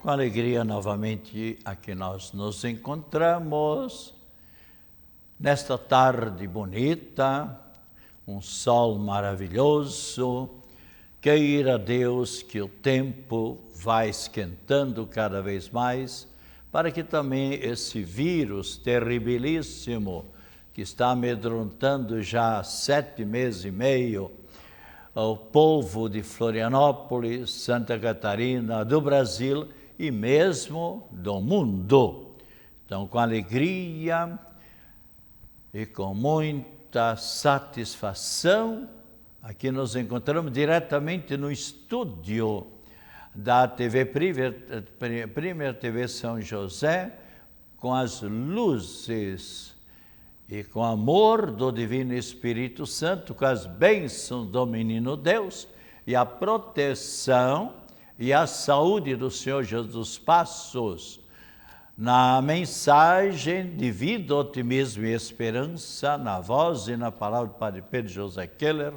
Com alegria, novamente, aqui nós nos encontramos, nesta tarde bonita, um sol maravilhoso. Queira Deus que o tempo vá esquentando cada vez mais, para que também esse vírus terribilíssimo, que está amedrontando já há 7 meses e meio, o povo de Florianópolis, Santa Catarina, do Brasil e mesmo do mundo. Então, com alegria e com muita satisfação, aqui nos encontramos diretamente no estúdio da TV Premier TV São José, com as luzes e com o amor do Divino Espírito Santo, com as bênçãos do Menino Deus e a proteção e a saúde do Senhor Jesus Passos, na mensagem de vida, otimismo e esperança, na voz e na palavra do Padre Pedro José Keller,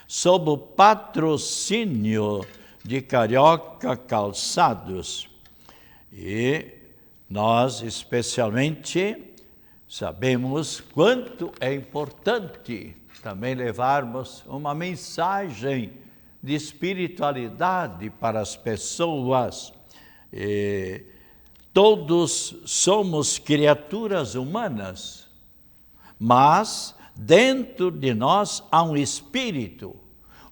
sob o patrocínio de Carioca Calçados. E nós, especialmente, sabemos quanto é importante também levarmos uma mensagem de espiritualidade para as pessoas. Todos somos criaturas humanas, mas dentro de nós há um espírito,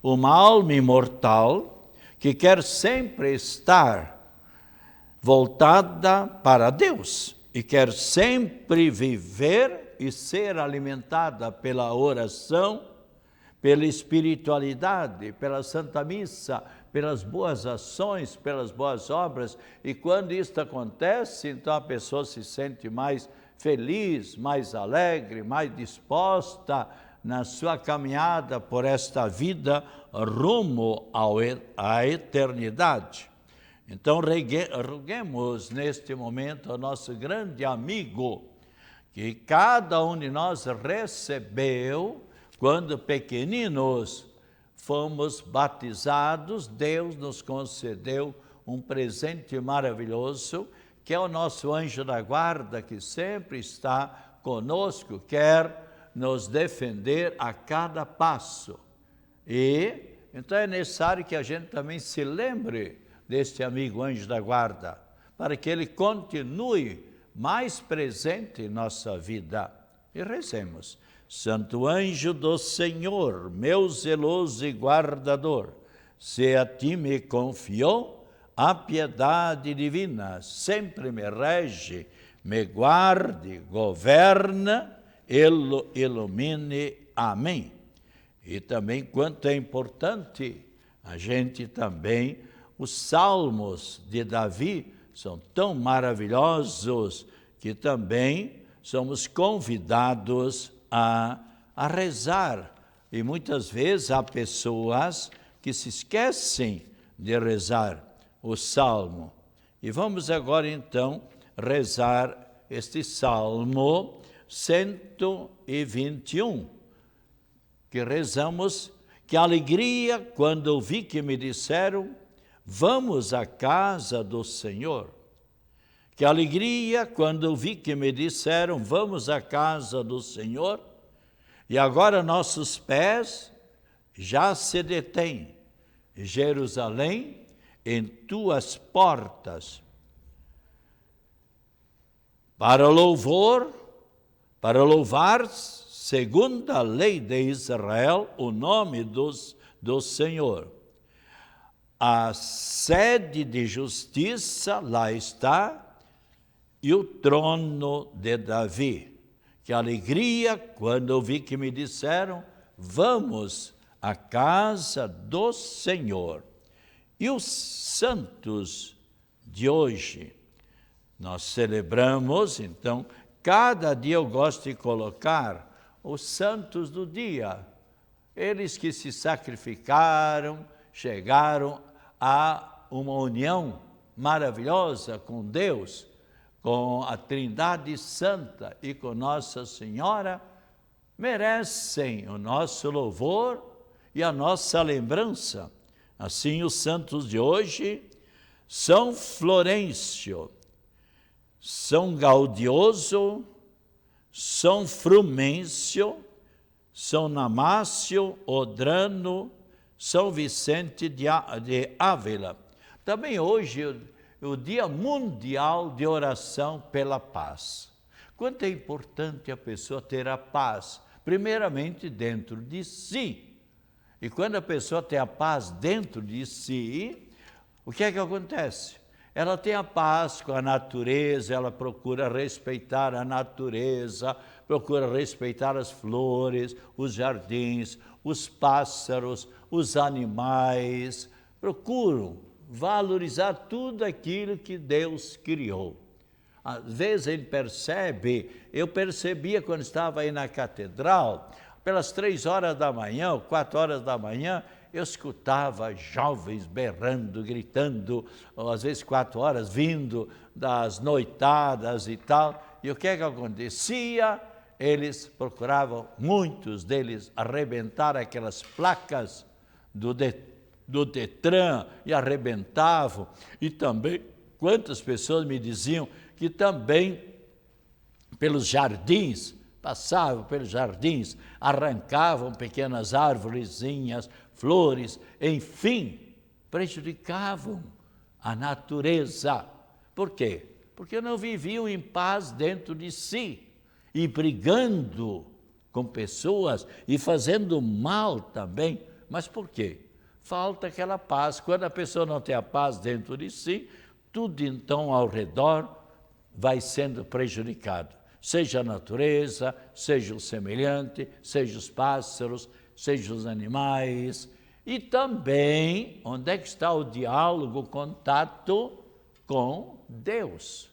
uma alma imortal que quer sempre estar voltada para Deus e quer sempre viver e ser alimentada pela oração, pela espiritualidade, pela Santa Missa, pelas boas ações, pelas boas obras. E quando isto acontece, então a pessoa se sente mais feliz, mais alegre, mais disposta na sua caminhada por esta vida rumo à eternidade. Então, roguemos neste momento ao nosso grande amigo, que cada um de nós recebeu quando pequeninos fomos batizados. Deus nos concedeu um presente maravilhoso, que é o nosso anjo da guarda, que sempre está conosco, quer nos defender a cada passo. E então é necessário que a gente também se lembre deste amigo anjo da guarda, para que ele continue mais presente em nossa vida. E rezemos. Santo anjo do Senhor, meu zeloso e guardador, se a ti me confiou a piedade divina, sempre me rege, me guarde, governa, ilumine. Amém. E também quanto é importante a gente também, os salmos de Davi são tão maravilhosos que também somos convidados a rezar. E muitas vezes há pessoas que se esquecem de rezar o salmo. E vamos agora então rezar este salmo 121, que rezamos: que alegria quando ouvi que me disseram, vamos à casa do Senhor. Que alegria quando ouvi que me disseram, vamos à casa do Senhor. E agora nossos pés já se detêm, Jerusalém, em tuas portas, para louvar, segundo a lei de Israel, o nome do Senhor. A sede de justiça lá está, e o trono de Davi. Que alegria quando ouvi que me disseram, vamos à casa do Senhor. E os santos de hoje, nós celebramos, então, cada dia eu gosto de colocar os santos do dia, eles que se sacrificaram, chegaram a uma união maravilhosa com Deus, com a Trindade Santa e com Nossa Senhora, merecem o nosso louvor e a nossa lembrança. Assim, os santos de hoje São Florencio, São Gaudioso, São Frumêncio, São Namácio, Odrano, São Vicente de Ávila. Também hoje é o Dia Mundial de Oração pela Paz. Quanto é importante a pessoa ter a paz, primeiramente dentro de si. E quando a pessoa tem a paz dentro de si, o que é que acontece? Ela tem a paz com a natureza, ela procura respeitar a natureza, procura respeitar as flores, os jardins, os pássaros, os animais, procuram valorizar tudo aquilo que Deus criou. Às vezes ele percebe, eu percebia quando estava aí na catedral, pelas 3 horas da manhã, ou 4 horas da manhã, eu escutava jovens berrando, gritando, ou às vezes 4 horas, vindo das noitadas e tal. E o que é que acontecia? Eles procuravam, muitos deles, arrebentar aquelas placas do Detran e arrebentavam. E também, quantas pessoas me diziam que também pelos jardins, passavam pelos jardins, arrancavam pequenas árvorezinhas, flores, enfim, prejudicavam a natureza. Por quê? Porque não viviam em paz dentro de si e brigando com pessoas e fazendo mal também. Mas por quê? Falta aquela paz. Quando a pessoa não tem a paz dentro de si, tudo então ao redor vai sendo prejudicado. Seja a natureza, seja o semelhante, seja os pássaros, seja os animais. E também, onde é que está o diálogo, o contato com Deus?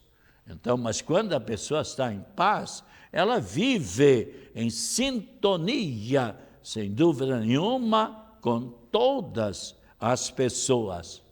Então, mas quando a pessoa está em paz, ela vive em sintonia, sem dúvida nenhuma, com todas as pessoas.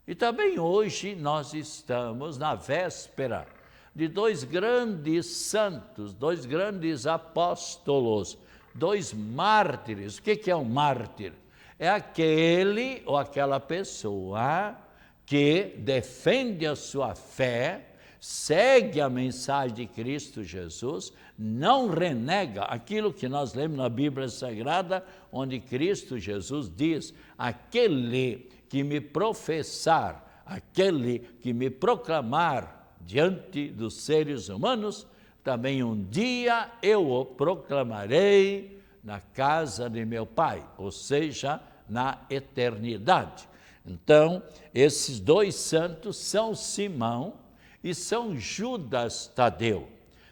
E também hoje nós estamos na véspera de 2 grandes santos, 2 grandes apóstolos, 2 mártires. O que é um mártir? É aquele ou aquela pessoa que defende a sua fé, segue a mensagem de Cristo Jesus, não renega aquilo que nós lemos na Bíblia Sagrada, onde Cristo Jesus diz: aquele que me professar, aquele que me proclamar diante dos seres humanos, também um dia eu o proclamarei na casa de meu Pai, ou seja, na eternidade. Então, esses 2 santos são Simão e São Judas Tadeu.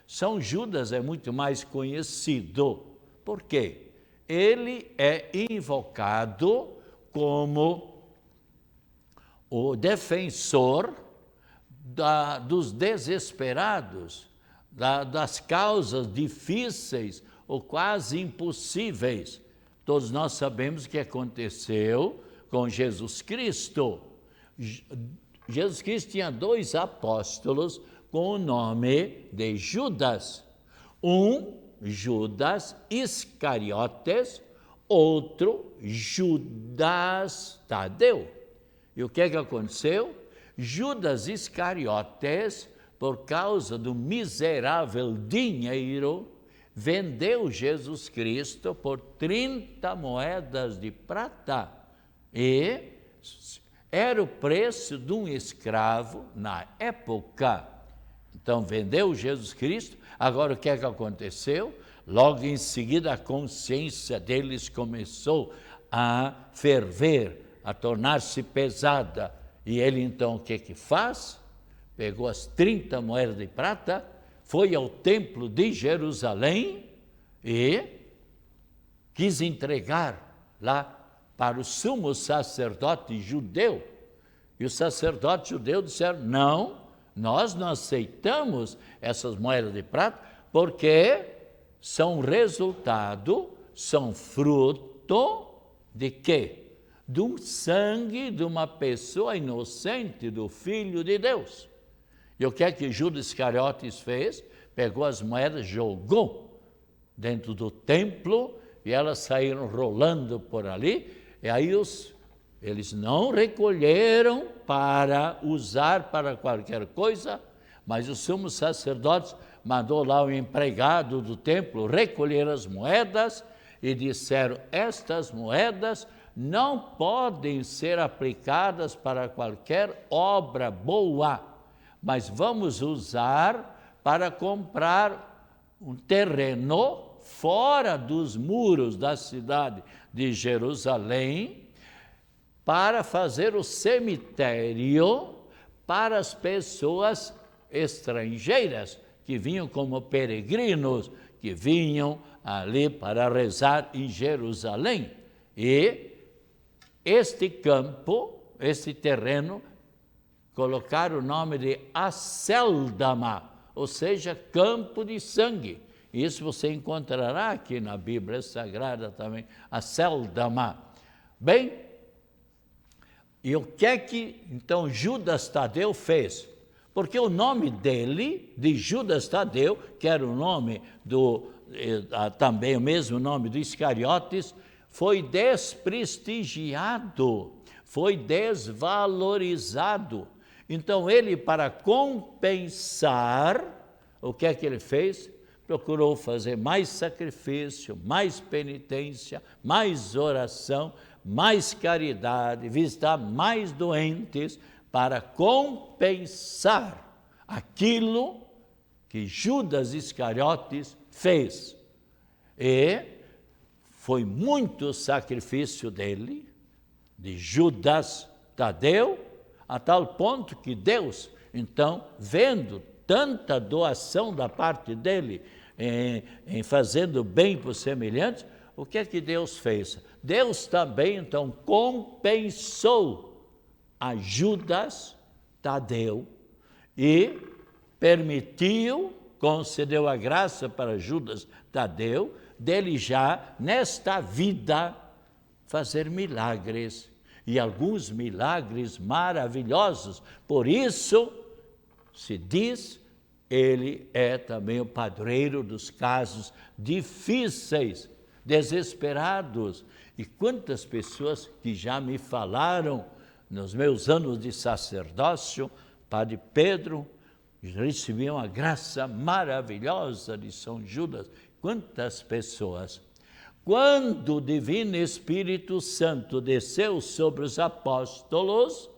São Judas é muito mais conhecido. Por quê? Ele é invocado como o defensor dos desesperados, das causas difíceis ou quase impossíveis. Todos nós sabemos o que aconteceu com Jesus Cristo. Jesus Cristo tinha 2 apóstolos com o nome de Judas. Um, Judas Iscariotes, outro, Judas Tadeu. E o que aconteceu? Judas Iscariotes, por causa do miserável dinheiro, vendeu Jesus Cristo por 30 moedas de prata. E era o preço de um escravo na época. Então, vendeu Jesus Cristo. Agora, o que aconteceu? Logo em seguida, a consciência deles começou a ferver, a tornar-se pesada. E ele, então, o que faz? Pegou as 30 moedas de prata, foi ao templo de Jerusalém e quis entregar lá para o sumo sacerdote judeu. E os sacerdotes judeus disseram: não, nós não aceitamos essas moedas de prata, porque são resultado, são fruto de quê? Do sangue de uma pessoa inocente, do Filho de Deus. E o que Judas Iscariotes fez? Pegou as moedas, jogou dentro do templo, e elas saíram rolando por ali, e aí os Eles não recolheram para usar para qualquer coisa, mas o sumo sacerdote mandou lá o empregado do templo recolher as moedas e disseram: estas moedas não podem ser aplicadas para qualquer obra boa, mas vamos usar para comprar um terreno fora dos muros da cidade de Jerusalém, para fazer o cemitério para as pessoas estrangeiras que vinham como peregrinos, que vinham ali para rezar em Jerusalém. E este campo, este terreno, colocaram o nome de Aceldama, ou seja, campo de sangue. Isso você encontrará aqui na Bíblia Sagrada também, Aceldama. Bem, e o que é que, então, Judas Tadeu fez? Porque o nome dele, de Judas Tadeu, que era o nome também o mesmo nome do Iscariotes, foi desprestigiado, foi desvalorizado. Então, ele, para compensar, o que é que ele fez? Procurou fazer mais sacrifício, mais penitência, mais oração, mais caridade, visitar mais doentes, para compensar aquilo que Judas Iscariotes fez. E foi muito sacrifício dele, de Judas Tadeu, a tal ponto que Deus, então, vendo tanta doação da parte dele em fazendo bem para os semelhantes, o que é que Deus fez? Deus também, então, compensou a Judas Tadeu e permitiu, concedeu a graça para Judas Tadeu, dele já, nesta vida, fazer milagres, e alguns milagres maravilhosos. Por isso, se diz, ele é também o padroeiro dos casos difíceis, desesperados. E quantas pessoas que já me falaram, nos meus anos de sacerdócio, Padre Pedro, recebiam a graça maravilhosa de São Judas. Quantas pessoas! Quando o Divino Espírito Santo desceu sobre os apóstolos,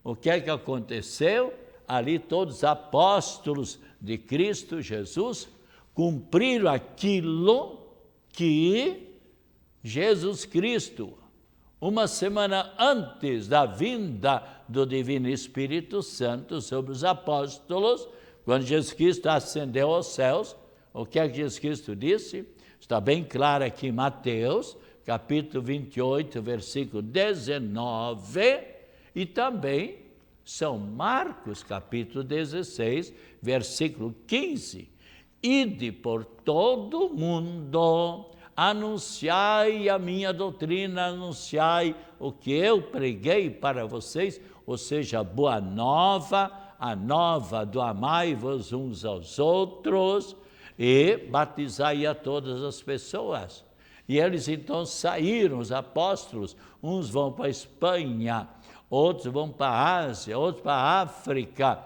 o que é que aconteceu? Ali todos os apóstolos de Cristo Jesus cumpriram aquilo que Jesus Cristo, uma semana antes da vinda do Divino Espírito Santo sobre os apóstolos, quando Jesus Cristo ascendeu aos céus, o que é que Jesus Cristo disse? Está bem claro aqui em Mateus, capítulo 28, versículo 19, e também São Marcos, capítulo 16, versículo 15. Ide por todo o mundo, anunciai a minha doutrina, anunciai o que eu preguei para vocês, ou seja, a boa nova, a nova do amai-vos uns aos outros, e batizai a todas as pessoas. E eles então saíram, os apóstolos, uns vão para a Espanha, outros vão para a Ásia, outros para a África.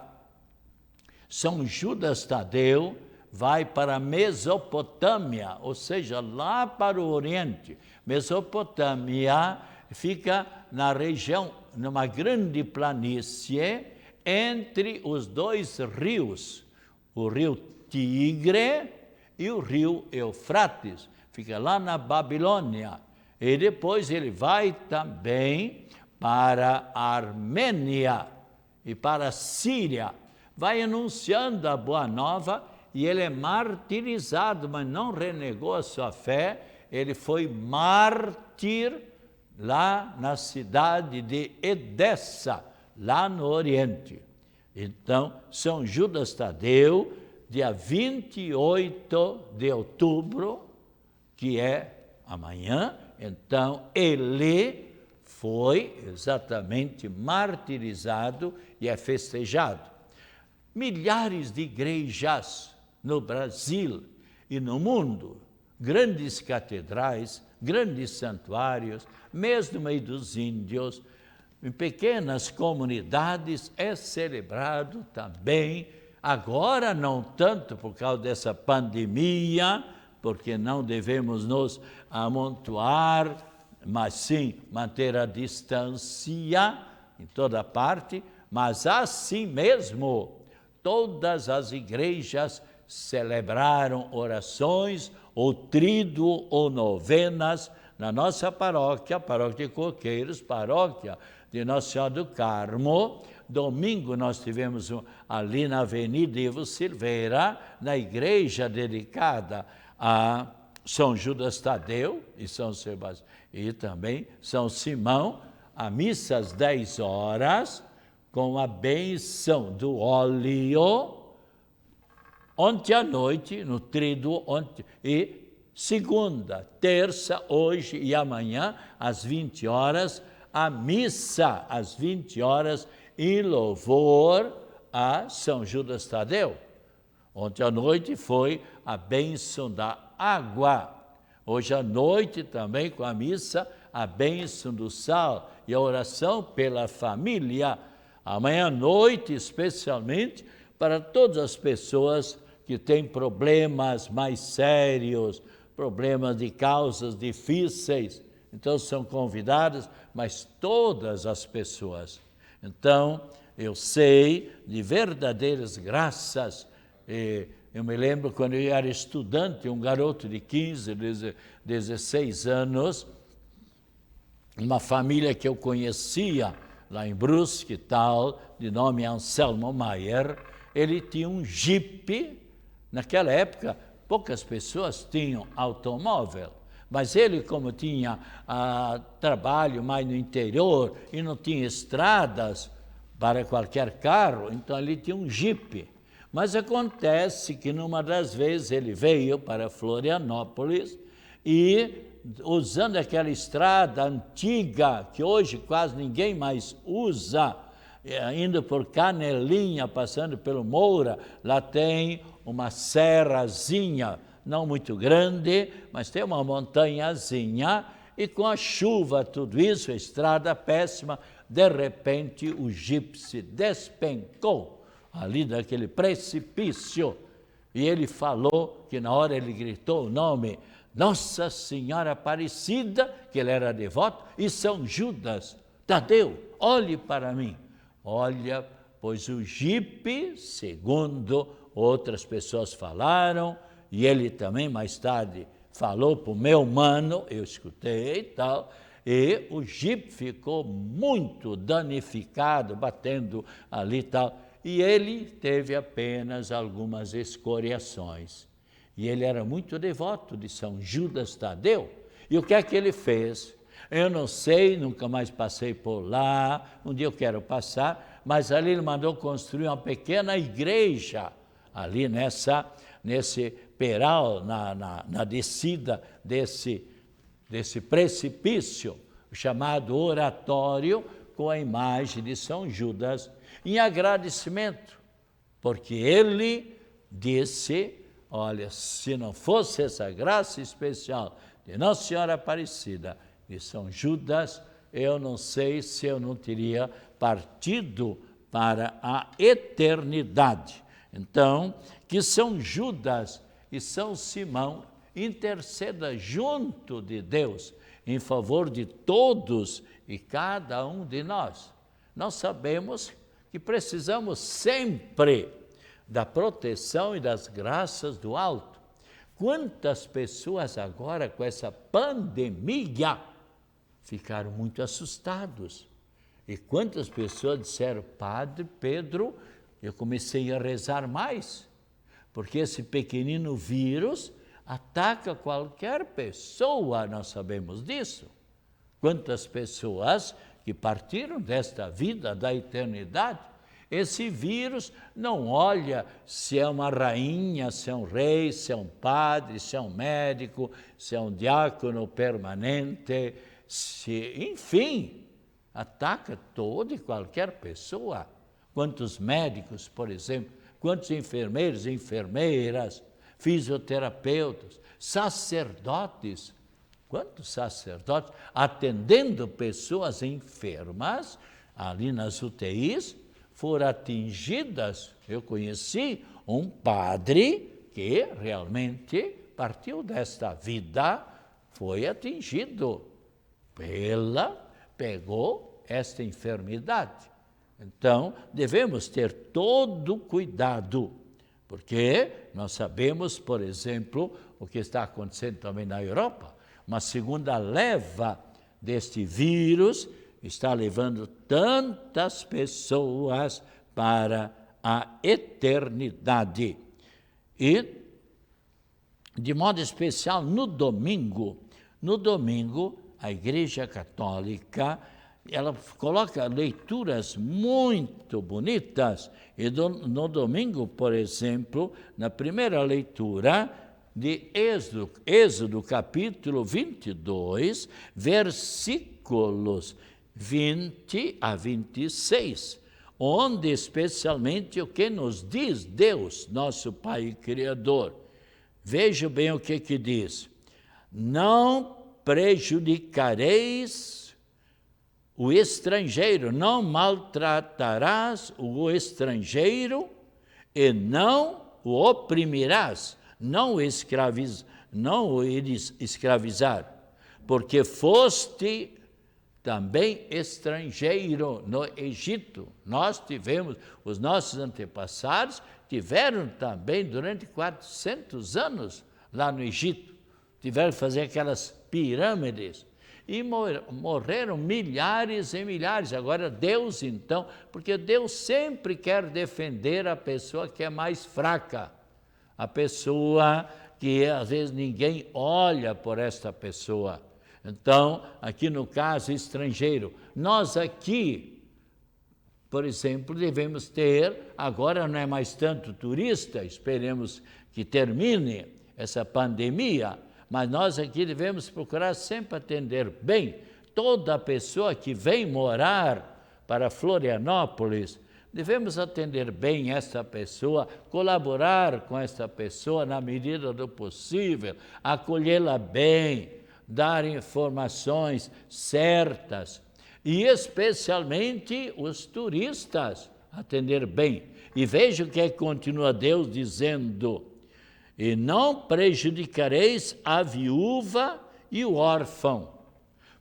São Judas Tadeu vai para a Mesopotâmia, ou seja, lá para o Oriente. Mesopotâmia fica na região, numa grande planície, entre os dois rios, o rio Tigre e o rio Eufrates, fica lá na Babilônia. E depois ele vai também para a Armênia e para a Síria, vai anunciando a boa nova, e ele é martirizado, mas não renegou a sua fé, ele foi mártir lá na cidade de Edessa, lá no Oriente. Então, São Judas Tadeu, dia 28 de outubro, que é amanhã, então ele foi exatamente martirizado e é festejado. Milhares de igrejas no Brasil e no mundo, grandes catedrais, grandes santuários, mesmo no meio dos índios, em pequenas comunidades é celebrado também, agora não tanto por causa dessa pandemia, porque não devemos nos amontoar, mas sim manter a distância em toda parte, mas assim mesmo todas as igrejas celebraram orações, ou tríduo, ou novenas, na nossa paróquia, a paróquia de Coqueiros, paróquia de Nossa Senhora do Carmo. Domingo nós tivemos ali na Avenida Ivo Silveira, na igreja dedicada a São Judas Tadeu e São Sebastião, e também São Simão, a missa às 10 horas, com a bênção do óleo, ontem à noite, no tríduo, e segunda, terça, hoje e amanhã, às 20 horas, a missa às 20 horas, em louvor a São Judas Tadeu. Ontem à noite foi a bênção da água. Hoje à noite também com a missa, a bênção do sal e a oração pela família. Amanhã à noite, especialmente, para todas as pessoas que têm problemas mais sérios, problemas de causas difíceis, então são convidadas, mas todas as pessoas. Então, eu sei de verdadeiras graças. Eu me lembro quando eu era estudante, um garoto de 15, 16 anos, uma família que eu conhecia lá em Brusque, tal, de nome Anselmo Maier, ele tinha um Jeep. Naquela época, poucas pessoas tinham automóvel, mas ele, como tinha trabalho mais no interior e não tinha estradas para qualquer carro, então ele tinha um Jeep. Mas acontece que numa das vezes ele veio para Florianópolis e, usando aquela estrada antiga, que hoje quase ninguém mais usa, indo por Canelinha, passando pelo Moura, lá tem uma serrazinha, não muito grande, mas tem uma montanhazinha, e com a chuva, tudo isso, a estrada péssima, de repente o Jeep se despencou ali daquele precipício, e ele falou que na hora ele gritou o nome Nossa Senhora Aparecida, que ele era devoto, e São Judas Tadeu, olhe para mim. Olha, pois o Jeep, segundo outras pessoas falaram, e ele também mais tarde falou para o meu mano, eu escutei e tal, e o Jeep ficou muito danificado, batendo ali e tal, e ele teve apenas algumas escoriações. E ele era muito devoto de São Judas Tadeu. E o que é que ele fez? Eu não sei, nunca mais passei por lá, um dia eu quero passar, mas ali ele mandou construir uma pequena igreja, ali nesse peral, na descida desse precipício, chamado oratório, com a imagem de São Judas, em agradecimento, porque ele disse, olha, se não fosse essa graça especial de Nossa Senhora Aparecida, de São Judas, eu não sei se eu não teria partido para a eternidade. Então, que São Judas e São Simão intercedam junto de Deus em favor de todos e cada um de nós. Nós sabemos que precisamos sempre da proteção e das graças do alto. Quantas pessoas agora com essa pandemia ficaram muito assustados. E quantas pessoas disseram, Padre Pedro, eu comecei a rezar mais, porque esse pequenino vírus ataca qualquer pessoa, nós sabemos disso. Quantas pessoas que partiram desta vida, da eternidade, esse vírus não olha se é uma rainha, se é um rei, se é um padre, se é um médico, se é um diácono permanente, enfim, ataca toda e qualquer pessoa. Quantos médicos, por exemplo, quantos enfermeiros e enfermeiras, fisioterapeutas, sacerdotes, quantos sacerdotes atendendo pessoas enfermas ali nas UTIs, foram atingidas. Eu conheci um padre que realmente partiu desta vida, foi atingido pegou esta enfermidade. Então, devemos ter todo cuidado, porque nós sabemos, por exemplo, o que está acontecendo também na Europa, uma segunda leva deste vírus está levando tantas pessoas para a eternidade. E, de modo especial, no domingo, a Igreja Católica, ela coloca leituras muito bonitas. E no domingo, por exemplo, na primeira leitura de Êxodo capítulo 22, versículos 20 a 26, onde especialmente o que nos diz Deus, nosso Pai Criador. Veja bem o que diz. Não prejudicareis o estrangeiro, não maltratarás o estrangeiro e não o oprimirás, não o escravizar, porque foste também estrangeiro no Egito. Nós tivemos, os nossos antepassados tiveram também durante 400 anos lá no Egito, tiveram que fazer aquelas pirâmides, e morreram milhares e milhares. Agora Deus então, porque Deus sempre quer defender a pessoa que é mais fraca, a pessoa que às vezes ninguém olha por esta pessoa. Então, aqui no caso estrangeiro, nós aqui, por exemplo, devemos ter, agora não é mais tanto turista, esperemos que termine essa pandemia, mas nós aqui devemos procurar sempre atender bem toda pessoa que vem morar para Florianópolis. Devemos atender bem esta pessoa, colaborar com esta pessoa na medida do possível, acolhê-la bem, dar informações certas e especialmente os turistas, atender bem. E veja o que continua Deus dizendo: e não prejudicareis a viúva e o órfão.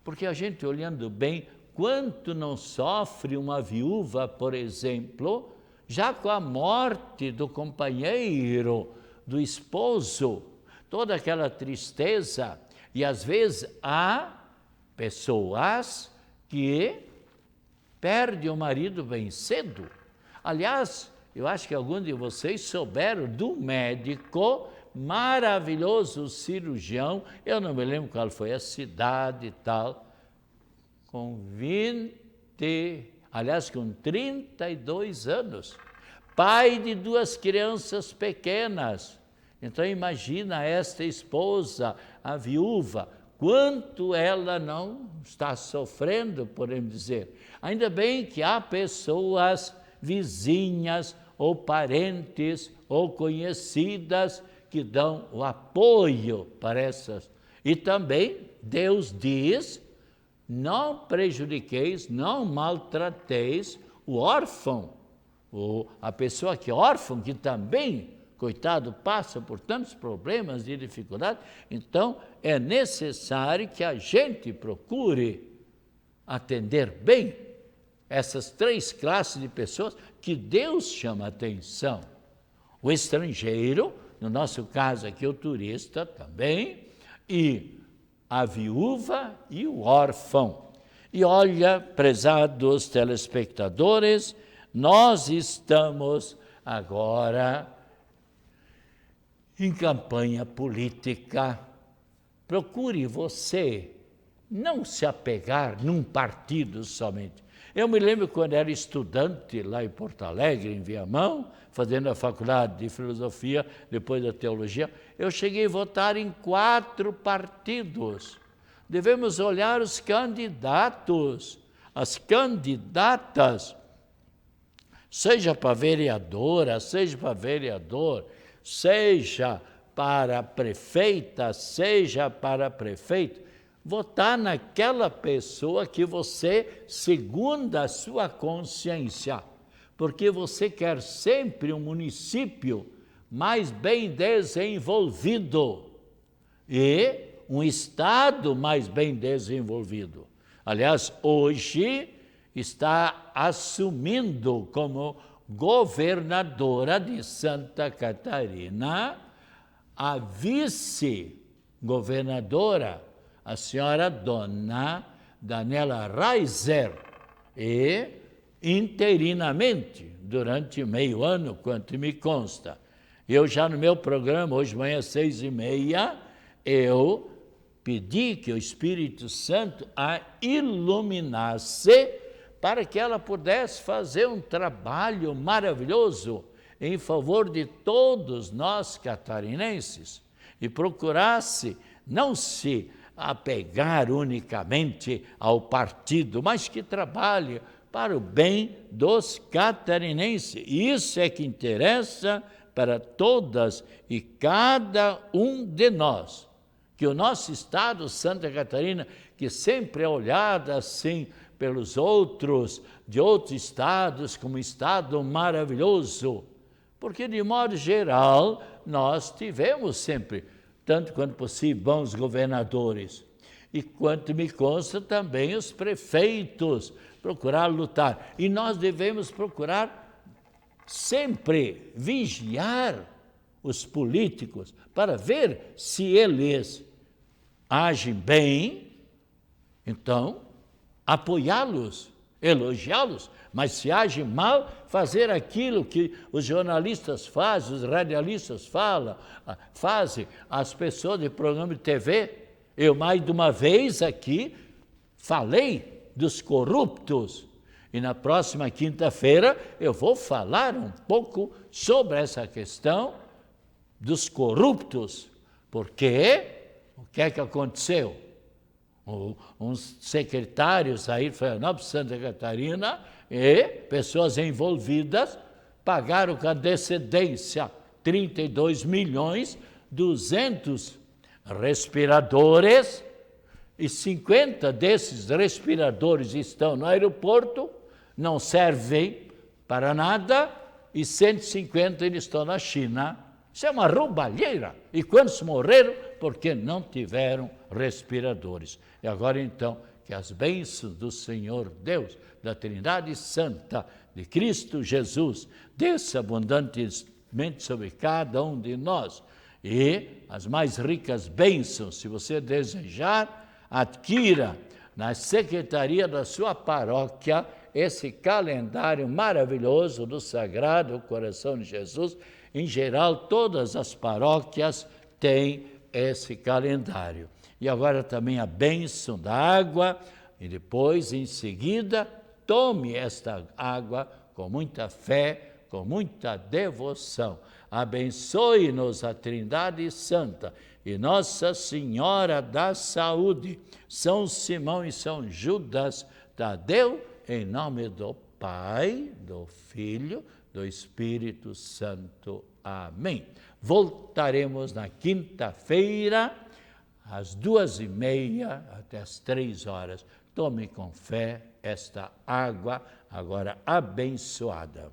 Porque a gente olhando bem, quanto não sofre uma viúva, por exemplo, já com a morte do companheiro, do esposo, toda aquela tristeza. E às vezes há pessoas que perdem o marido bem cedo. Aliás, eu acho que alguns de vocês souberam do médico maravilhoso cirurgião, eu não me lembro qual foi a cidade e tal, com 32 anos, pai de 2 crianças pequenas. Então imagina esta esposa, a viúva, quanto ela não está sofrendo, podemos dizer. Ainda bem que há pessoas vizinhas ou parentes ou conhecidas que dão o apoio para essas. E também Deus diz: não prejudiqueis, não maltrateis o órfão, ou a pessoa que é órfã, que também, coitado, passa por tantos problemas e dificuldades. Então, é necessário que a gente procure atender bem essas 3 classes de pessoas que Deus chama a atenção. O estrangeiro, no nosso caso aqui o turista também, e a viúva e o órfão. E olha, prezados telespectadores, nós estamos agora em campanha política. Procure você não se apegar num partido somente. Eu me lembro quando era estudante lá em Porto Alegre, em Viamão, fazendo a faculdade de filosofia, depois da teologia, eu cheguei a votar em 4 partidos. Devemos olhar os candidatos, as candidatas, seja para vereadora, seja para vereador, seja para prefeita, seja para prefeito. votar naquela pessoa que você, segundo a sua consciência, porque você quer sempre um município mais bem desenvolvido e um Estado mais bem desenvolvido. Aliás, hoje está assumindo como governadora de Santa Catarina a vice-governadora, a senhora Dona Daniela Reiser, e interinamente, durante meio ano, quanto me consta. Eu já no meu programa, hoje de manhã, 6h30, eu pedi que o Espírito Santo a iluminasse para que ela pudesse fazer um trabalho maravilhoso em favor de todos nós catarinenses e procurasse não se apegar unicamente ao partido, mas que trabalhe para o bem dos catarinenses. Isso é que interessa para todas e cada um de nós. Que o nosso estado, Santa Catarina, que sempre é olhado assim pelos outros, de outros estados, como um estado maravilhoso, porque de modo geral nós tivemos sempre, tanto quanto possível, bons governadores, e quanto me consta também os prefeitos, procurar lutar, e nós devemos procurar sempre vigiar os políticos para ver se eles agem bem, então apoiá-los, elogiá-los, mas se agem mal, fazer aquilo que os jornalistas fazem, os radialistas fazem, as pessoas de programa de TV. Eu mais de uma vez aqui falei dos corruptos e na próxima quinta-feira eu vou falar um pouco sobre essa questão dos corruptos, porque o que é que aconteceu? Uns secretários aí de Florianópolis, Santa Catarina, e pessoas envolvidas pagaram com antecedência 32 milhões, 200 respiradores, e 50 desses respiradores estão no aeroporto, não servem para nada, e 150 eles estão na China. Isso é uma roubalheira. E quantos morreram? Porque não tiveram respiradores. E agora então, que as bênçãos do Senhor Deus, da Trindade Santa, de Cristo Jesus, desça abundantemente sobre cada um de nós. E as mais ricas bênçãos, se você desejar, adquira na secretaria da sua paróquia esse calendário maravilhoso do Sagrado Coração de Jesus. Em geral, todas as paróquias têm esse calendário. E agora também a bênção da água, e depois, em seguida, tome esta água com muita fé, com muita devoção. Abençoe-nos a Trindade Santa e Nossa Senhora da Saúde, São Simão e São Judas Tadeu, em nome do Pai, do Filho, do Espírito Santo. Amém. Voltaremos na quinta-feira, às 2h30 até às 3h. Tome com fé esta água agora abençoada.